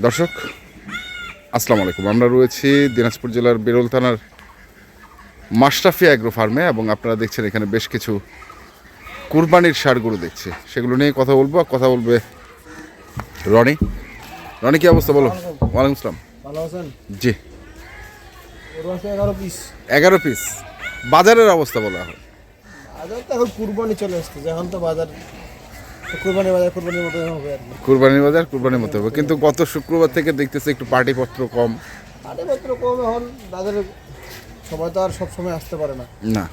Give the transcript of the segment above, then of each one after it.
দর্শক আসসালামু আলাইকুম। আমরা রয়েছি দিনাজপুর জেলার বেরোল থানার মাশরাফি অ্যাগ্রো ফার্মে এবং আপনারা দেখছেন এখানে বেশ কিছু কুরবানির ষাঁড় গরু দেখছি, সেগুলো নিয়ে কথা বলবো। কথা বলবে রনি। রনি, কি অবস্থা বলো? ওয়ালাইকুম আসসালাম। ভালো আছেন? জি। 11 পিস। 11 পিস। বাজারের অবস্থা বলো এখন? বাজার তো এখন কুরবানি চলে আসছে, এখন তো বাজার কুরবানির মতো হবে আর কি। কুরবানির বাজার কুরবানির মতো হবে, কিন্তু গত শুক্রবার থেকে দেখতেছি একটু পার্টিপত্র কম। পাটিপত্র কম এখন বাজারে, সবাই তো আর সব সময় আসতে পারে না, না।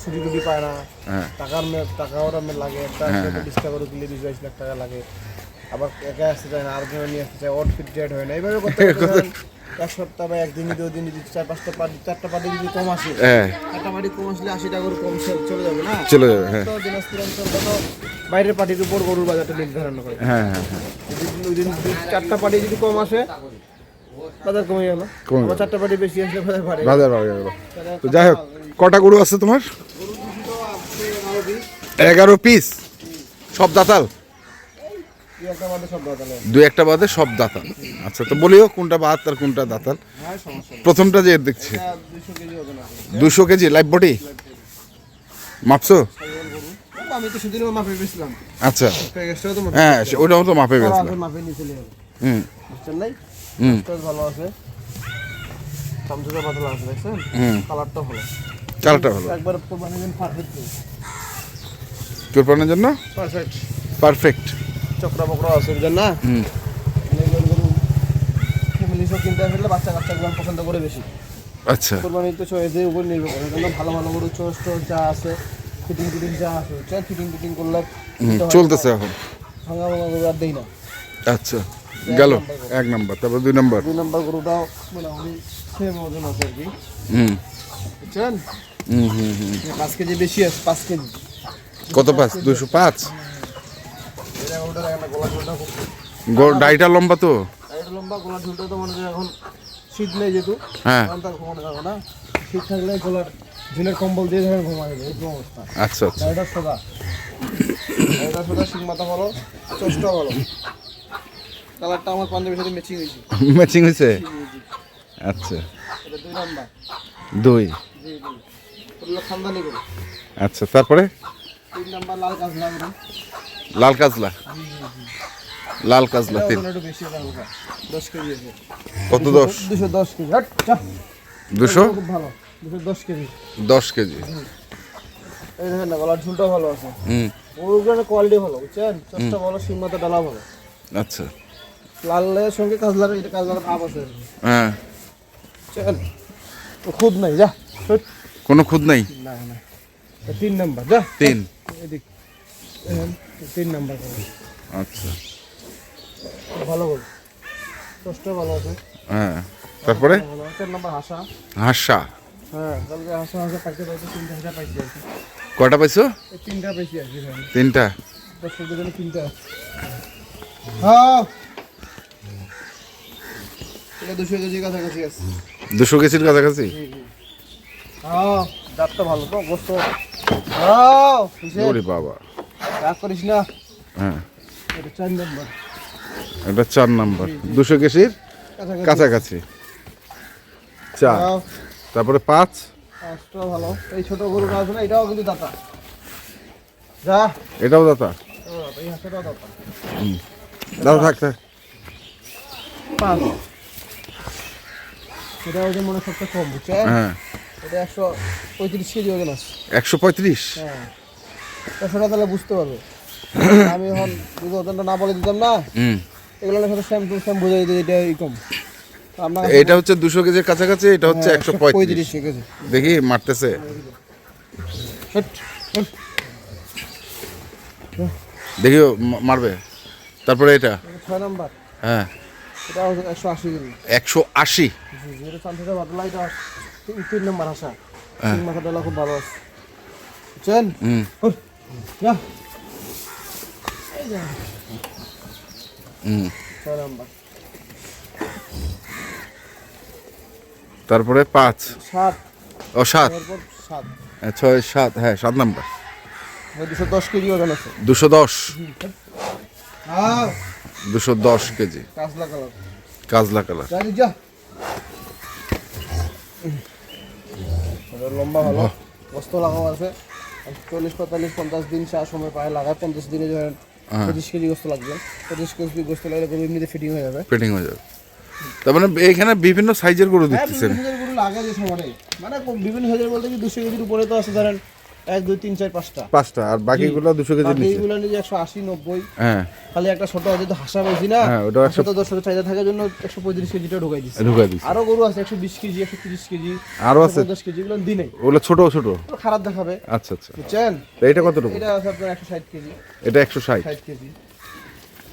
ছুটি টুটি পায় না। হ্যাঁ। টাকাও লাগে, একটা 20 টাকা করে কিনলে 20-22 লাখ টাকা লাগে। আবার একা আসতে চায় না, আরেকজন নিয়ে আসতে চায়, ওর ফিট রেট হয় না। এইভাবে করতে এক সপ্তাহ বা একদিন দুদিন যদি 4-5টা পার্টি 4টা পার্টি যদি কম আসে, একটা পার্টি কম আসলে 80 টাকা করে কম চলে যাবে না? চলে যাবে। হ্যাঁ, তো দিনাজপুর অঞ্চল তো বাইরের পার্টির উপর গরুর বাজারটা নির্ধারণ করে। হ্যাঁ, হ্যাঁ, হ্যাঁ। যদি 4টা পার্টি যদি কম আসে, বাজার কমে গেল। আবার 4টা পার্টি বেশি আসলে বাজার বাড়ে গেল। তো যাই হোক, কটা গরু আছে তোমার? 11 পিস। সব দাতাল? দুই একটা বাদে সব দাতাল। আচ্ছা, তো বলিও কোনটা বাদ আর কোনটা দাতাল? প্রথমটা যে দেখছি 200 কেজি লাইভ বডি মাপছো? আমি তো সেদিনও মাপে বেচলাম। আচ্ছা, হ্যাঁ, ওইটাও তো মাপে বেচলাম। মাপে নিয়ে চলে যাবে। বুঝছেন নাই? ভালো আছে, চামচুটা পাতলা আছে, দেখছেন? কালারটা ভালো। একবার কোরবানির জন্য পারফেক্ট। কোরবানির জন্য পারফেক্ট। চক্রা বকরা আছে বুঝছেন না? ফ্যামিলি সব কিনতে আসলে বাচ্চা কাচ্চাগুলো পছন্দ করে বেশি। আচ্ছা, কোরবানি তো চয়েসের উপর নির্ভর করে। জন্য ভালো ভালো গরু চয়েস যা আছে, ফিটিং যা আছে, ফিটিং করলে চলতেছে এখন। ভাঙা গরু আর দেই না। আচ্ছা, গেল 1 নাম্বার। তারপর 2 নাম্বার। 2 নাম্বার গরুটাও মোটামুটি সেম ওজন আছে আর কি। বুঝছেন? 5 কেজি বেশি আছে, 5 কেজি। কত? 5? 205? এটা গরুটা দেখেন না, গলা ঝুলটা খুব ডাইটা লম্বা তো? ডাইটা লম্বা, গলা ঝুলটা তো মনে হয় এখন শীত নেই যেহেতু, হ্যাঁ, তার ঘুমানো যাবে না। শীত থাকলে গলার ঝুলের কম্বল দিয়ে ধরে ঘুমা যাবে, এই অবস্থা। আচ্ছা আচ্ছা। ডাইটা সোজা শিং মাথা ভালো, চোষটা ভালো। কালারটা আমার পাঞ্জাবির সাথে ম্যাচিং হয়েছে। আচ্ছা, এটা 2 নাম্বার। 2? জি। ওগুলো খানদানি গরু। আচ্ছা, তারপরে 3 নাম্বার লাল কাজলা গরু। লাল কাজলা। লাল কাজলা 3। একটু বেশি আছে, 10 কেজি আছে। কত? 10? 210 কেজি। হট চা। 200? খুব ভালো, 210 কেজি। 10 কেজি। এই দেখেন না, গলার ঝুলটা ভালো আছে। ওগুলোর কোয়ালিটি ভালো, বুঝছেন? চোষটা ভালো, শিং মাথা ডালা ভালো। আচ্ছা, লালের সঙ্গে কাজলার, এটা কাজলার ভাব আছে। হ্যাঁ। চল, খুদ নাই, যা। কোনো খুদ নাই? না। 3 নাম্বার, যা। 3? এদিক 3 নাম্বার। আচ্ছা, ভালো বল, চোষটা ভালো আছে। হ্যাঁ। তারপরে 4 নাম্বার হাসা। হ্যাঁ, কালকে হাসা পাইতে 3টা হাসা পাইছে। কয়টা পাইছো? 3টা পাইছি আর কি। 3টা? 10 জন্য 3টা। হ্যাঁ, এটা 200 কেজির কাছাকাছি আছে। 200 কেজির কাছাকাছি? হ্যাঁ, দাঁতটা ভালো তো, গোস্ত। হ্যাঁ, ওরে বাবা, রাগ করিস না। হ্যাঁ, এটা 4 নাম্বার। এটা 4 নাম্বার। 200 কেজির কাছাকাছি 4। তারপরে 5? 5টা ভালো। এই ছোট গরুটা আছে না, এটাও কিন্তু দাতা। যা, এটাও দাতা? এই হাঁসটাও দাতা। দাদা থাকতে 5। এটা ওজন মনে সবচেয়ে কম, বুঝছেন? হ্যাঁ, এটা 135 কেজি ওজন আছে। 135? হ্যাঁ, সেটা তাহলে বুঝতে পারবে। আমি এখন যদি ওজনটা না বলে দিতাম না, এগুলো সাথে সেম বুঝাই দিই, এটা কম। এটা হচ্ছে 200 কেজির কাছাকাছি, এটা হচ্ছে 135 কেজি। দেখি মারতেছে। দেখি মারবে। তারপরে এটা 6 নাম্বার। হ্যাঁ, এটা 180 কেজি। 180? এটা চামচুটা পাতলা, এটা 3 নাম্বার হাসা। শিং মাথা ডালা খুব ভালো আছে, বুঝছেন? যা, এই যা। 6 নাম্বার। তারপরে 5? 7। ও 7? 7। 6, 7, হ্যাঁ, 7 নাম্বার। 210 কেজি ওজন আছে। 210? হ্যাঁ, 210 KG Kajla colour Kajla colour. জানি যা লম্বা ভালো বস্তা লাগানো আছে 40-45-50 দিন সময় পায় লাগায় 50 দিনে ধরেন 25 কেজি গোস্ত লাগবে 25 কেজি গোস্ত লাগলে গরু এমনিতে ফিটিং হয়ে যাবে ফিটিং হয়ে যাবে। তার মানে এখানে বিভিন্ন সাইজের গরু দিচ্ছেন। বিভিন্ন সাইজের গরু লাগে যে সময় মানে বিভিন্ন সাইজের বলতে কি 200 কেজির উপরে তো আছে ধরেন 1 2 3 4 5টা পাঁচটা, আর বাকিগুলো 200 কেজির নিচে। এইগুলো নিয়ে 180-90। হ্যাঁ খালি একটা ছোট আছে তো হাসা বলছি না, হ্যাঁ, ওটা 110 চাহিদা থাকার জন্য 135 কেজিটা ঢুকাই দিচ্ছে। ঢুকাই দিচ্ছে। আরো গরু আছে 120 কেজি 130 কেজি আরো আছে 10 কেজি, এগুলো দিনে ওগুলো ছোট ছোট। খারাপ দেখাবে, আচ্ছা আচ্ছা। বুঝছেন? তো এটা কতটুকু? এটা আছে আপনার 160 কেজি। এটা 160 কেজি।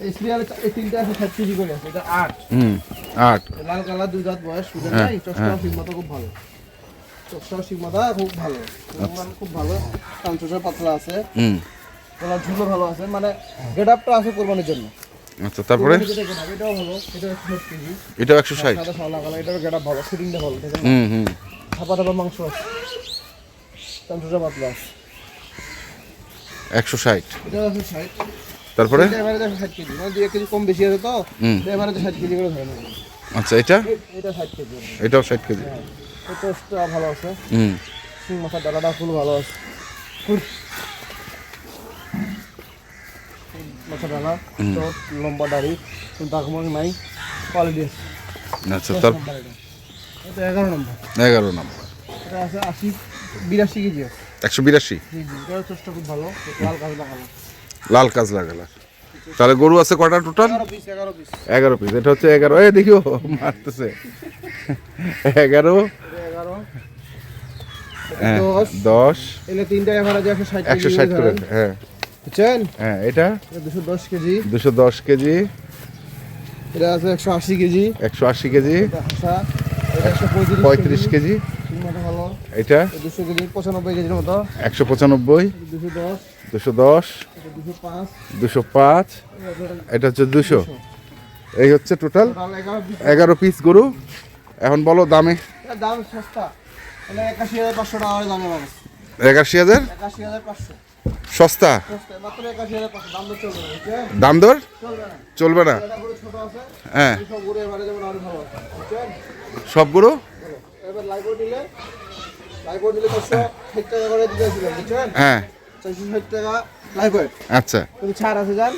এই সিরিয়ালে এই তিনটা আছে 60 কেজি করে আছে। এটা 8 8 লাল কালার দুই দাঁত বয়স সুন্দর নাই, চশমা সিগমাটা খুব ভালো, চশমা সিগমাটা খুব ভালো, মান খুব ভালো, কাঞ্চটা পাতলা আছে, গলার ঝুলো ভালো আছে, মানে গেটআপটা আছে কোরবানির জন্য। আচ্ছা, তারপরে এটাও ভালো, এটা 160 কেজি, এটাও 160। সাদা সাদা কালার, এটাও গেটআপ ভালো, ফিটিংটা ভালো, দেখেন থাপা থাপা মাংস আছে, কাঞ্চটা পাতলা আছে, 160। এটাও আছে 60। তারপরে এটা এবারে 60 কেজি, মানে 2 কেজি কম বেশি আছে তো, এবারে 60 কেজি করে ধরে নেব। আচ্ছা, এটা এটা 60 কেজি, এটাও 60 কেজি। এটা ভালো আছে, সিং মাথার ডালাটা ফুল ভালো আছে, মাথা ডালা চোট লম্বা দাড়ি, কিন্তু দাগমগ নাই, কোয়ালিটি আছে। আচ্ছা, তার এটা 11 নম্বর। 11 নম্বর। এটা আছে 82 কেজি আছে। 182। জি জি, এটার চোটটা খুব ভালো, লাল কাজ লাগানো, লাল কাজলা কালার। তাহলে গরু আছে কয়টা টোটাল? 11 piece 11 piece. এটা হচ্ছে 11। এই দেখিও মারতেছে 11 হ্যাঁ 10 এলে তিনটা এভারেজ 160 করে। হ্যাঁ বুঝছেন? হ্যাঁ, এটা 210 কেজি, 210 কেজি। এটা আছে 180 কেজি, 180 কেজি। এটা হাসা, এটা 35 কেজি। সিংমাটা ভালো, এটা 200 কেজি, 95 কেজির মতো, 195। 210, 210 এটা 205, 205। এটা হচ্ছে 200। এই হচ্ছে টোটাল 11 পিস গরু। এখন বলো দামে। এর দাম সস্তা, মানে 81,500 টাকা করে দামে পাবে। 81,000 81,500 সস্তা। সস্তা, মাত্র 81,500, দাম তো চলবে না, বুঝছেন? দাম দর চলবে না, চলবে না। এটা গরু ছোট আছে, হ্যাঁ, এই সব গরু এবারে যেমন আরো ভালো আছে, বুঝছেন? সব গরু এবার লাইকো দিলে 460 টাকা করে দিতেছিলাম, বুঝছেন? হ্যাঁ 460 টাকা লাইকো, আচ্ছা। কিন্তু ছাড় আছে যান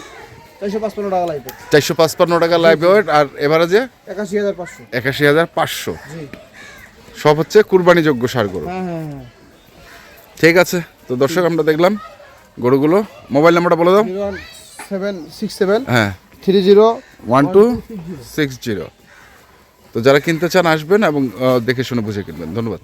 455 টাকা লাইকো, 455 টাকা লাইভ ওয়েট। আর এভারেজে 81,500। 81,500। জি, সব হচ্ছে কুরবানিযোগ্য ষাঁড় গরু। হ্যাঁ হ্যাঁ হ্যাঁ। ঠিক আছে, তো দর্শক আমরা দেখলাম গরুগুলো। মোবাইল নাম্বারটা বলে দাও। 01767 হ্যাঁ 30 1260। তো যারা কিনতে চান আসবেন এবং দেখে শুনে বুঝে কিনবেন। ধন্যবাদ।